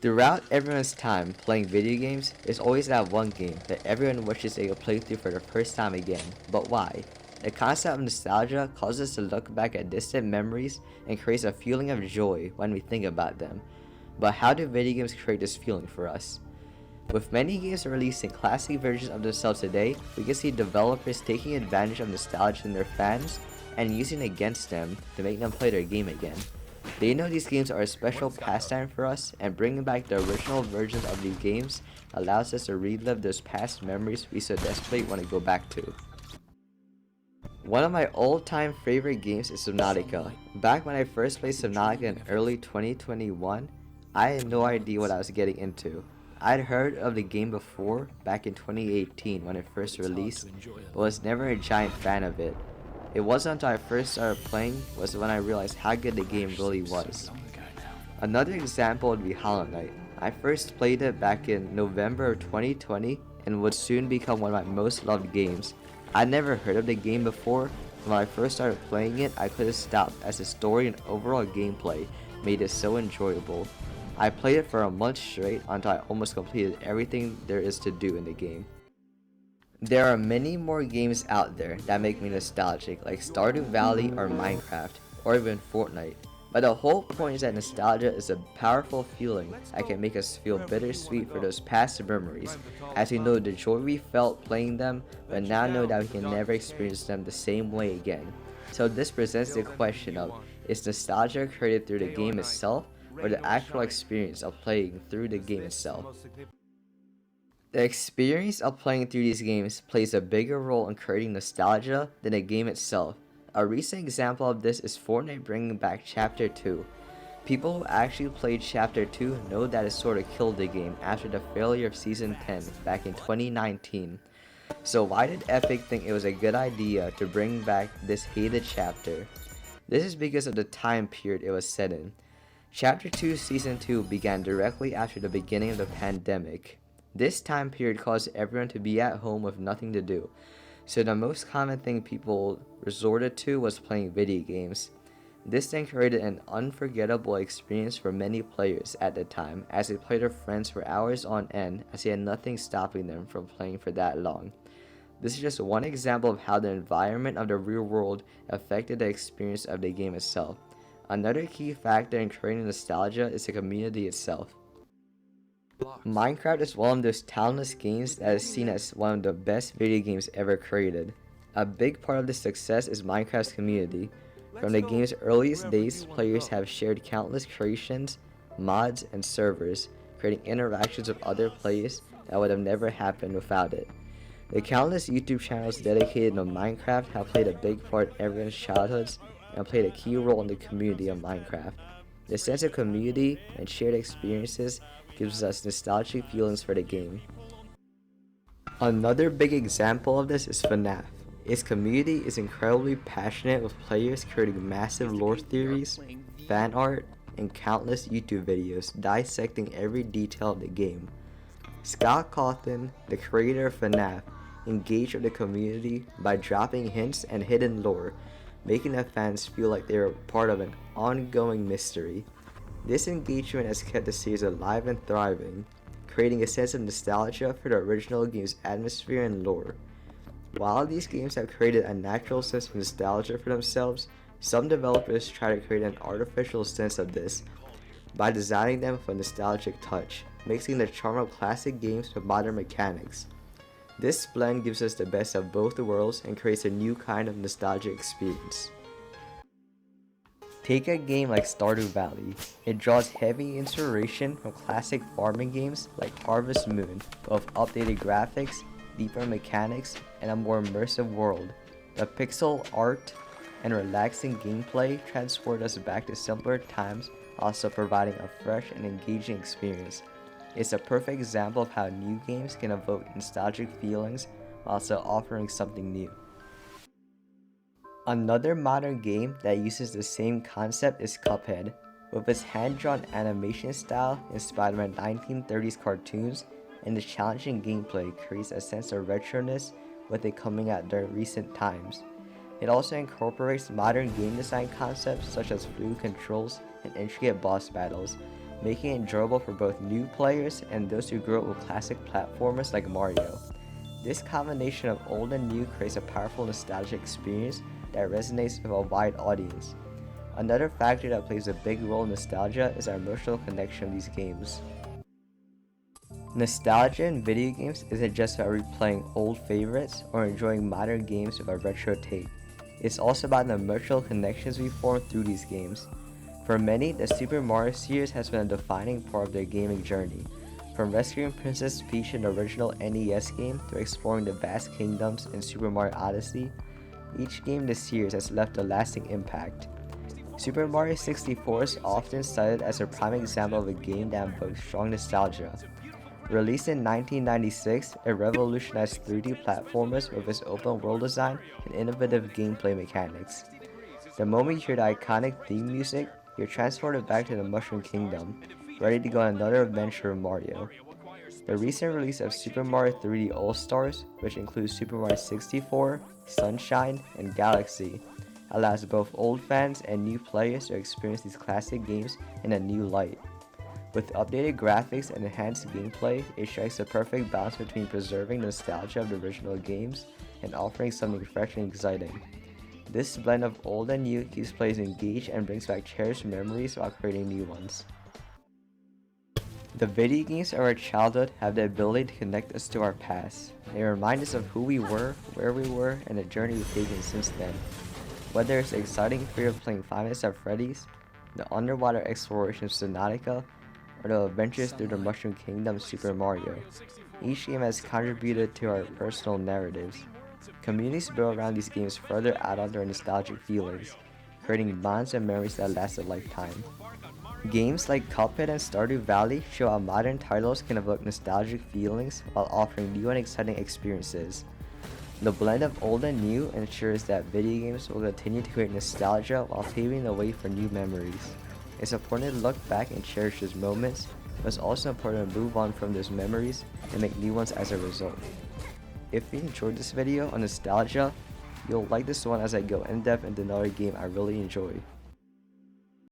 Throughout everyone's time playing video games, there's always that one game that everyone wishes they could play through for the first time again. But why? The concept of nostalgia causes us to look back at distant memories and creates a feeling of joy when we think about them. But how do video games create this feeling for us? With many games releasing classic versions of themselves today, we can see developers taking advantage of nostalgia in their fans and using it against them to make them play their game again. They know these games are a special pastime for us, and bringing back the original versions of these games allows us to relive those past memories we so desperately want to go back to. One of my all-time favorite games is Subnautica. Back when I first played Subnautica in early 2021, I had no idea what I was getting into. I'd heard of the game before, back in 2018 when it first released, but was never a giant fan of it. It wasn't until I first started playing was when I realized how good the game really was. Another example would be Hollow Knight. I first played it back in November of 2020 and would soon become one of my most loved games. I'd never heard of the game before, and when I first started playing it, I couldn't stop as the story and overall gameplay made it so enjoyable. I played it for a month straight until I almost completed everything there is to do in the game. There are many more games out there that make me nostalgic, like Stardew Valley or Minecraft, or even Fortnite. But the whole point is that nostalgia is a powerful feeling that can make us feel bittersweet for those past memories, as we know the joy we felt playing them, but now know that we can never experience them the same way again. So this presents the question of, is nostalgia created through the game itself, or the actual experience of playing through the game itself? The experience of playing through these games plays a bigger role in creating nostalgia than the game itself. A recent example of this is Fortnite bringing back Chapter 2. People who actually played Chapter 2 know that it sort of killed the game after the failure of Season 10 back in 2019. So why did Epic think it was a good idea to bring back this hated chapter? This is because of the time period it was set in. Chapter 2 Season 2 began directly after the beginning of the pandemic. This time period caused everyone to be at home with nothing to do, so the most common thing people resorted to was playing video games. This then created an unforgettable experience for many players at the time, as they played with friends for hours on end, as they had nothing stopping them from playing for that long. This is just one example of how the environment of the real world affected the experience of the game itself. Another key factor in creating nostalgia is the community itself. Minecraft is one of those talentless games that is seen as one of the best video games ever created. A big part of this success is Minecraft's community. From the game's earliest days, players have shared countless creations, mods, and servers, creating interactions with other players that would have never happened without it. The countless YouTube channels dedicated to Minecraft have played a big part in everyone's childhoods and played a key role in the community of Minecraft. The sense of community and shared experiences gives us nostalgic feelings for the game. Another big example of this is FNAF. Its community is incredibly passionate, with players creating massive lore theories, fan art, and countless YouTube videos dissecting every detail of the game. Scott Cawthon, the creator of FNAF, engaged with the community by dropping hints and hidden lore, making the fans feel like they are part of an ongoing mystery. This engagement has kept the series alive and thriving, creating a sense of nostalgia for the original game's atmosphere and lore. While these games have created a natural sense of nostalgia for themselves, some developers try to create an artificial sense of this by designing them with a nostalgic touch, mixing the charm of classic games with modern mechanics. This blend gives us the best of both worlds and creates a new kind of nostalgic experience. Take a game like Stardew Valley. It draws heavy inspiration from classic farming games like Harvest Moon, with updated graphics, deeper mechanics, and a more immersive world. The pixel art and relaxing gameplay transport us back to simpler times, also providing a fresh and engaging experience. It's a perfect example of how new games can evoke nostalgic feelings while also offering something new. Another modern game that uses the same concept is Cuphead. With its hand-drawn animation style inspired by 1930s cartoons and the challenging gameplay creates a sense of retroness with it coming out during recent times. It also incorporates modern game design concepts such as fluid controls and intricate boss battles, making it enjoyable for both new players and those who grew up with classic platformers like Mario. This combination of old and new creates a powerful nostalgic experience that resonates with a wide audience. Another factor that plays a big role in nostalgia is our emotional connection with these games. Nostalgia in video games isn't just about replaying old favorites or enjoying modern games with a retro take. It's also about the emotional connections we form through these games. For many, the Super Mario series has been a defining part of their gaming journey. From rescuing Princess Peach in the original NES game to exploring the vast kingdoms in Super Mario Odyssey, each game in the series has left a lasting impact. Super Mario 64 is often cited as a prime example of a game that evokes strong nostalgia. Released in 1996, it revolutionized 3D platformers with its open world design and innovative gameplay mechanics. The moment you hear the iconic theme music, you're transported back to the Mushroom Kingdom, ready to go on another adventure with Mario. The recent release of Super Mario 3D All-Stars, which includes Super Mario 64, Sunshine, and Galaxy, allows both old fans and new players to experience these classic games in a new light. With updated graphics and enhanced gameplay, it strikes a perfect balance between preserving the nostalgia of the original games and offering something fresh and exciting. This blend of old and new keeps players engaged and brings back cherished memories while creating new ones. The video games of our childhood have the ability to connect us to our past. They remind us of who we were, where we were, and the journey we've taken since then. Whether it's the exciting fear of playing Five Nights at Freddy's, the underwater exploration of Subnautica, or the adventures through the Mushroom Kingdom of Super Mario, each game has contributed to our personal narratives. Communities built around these games further add on their nostalgic feelings, creating bonds and memories that last a lifetime. Games like Cuphead and Stardew Valley show how modern titles can evoke nostalgic feelings while offering new and exciting experiences. The blend of old and new ensures that video games will continue to create nostalgia while paving the way for new memories. It's important to look back and cherish those moments, but it's also important to move on from those memories and make new ones as a result. If you enjoyed this video on nostalgia, you'll like this one as I go in depth into another game I really enjoy.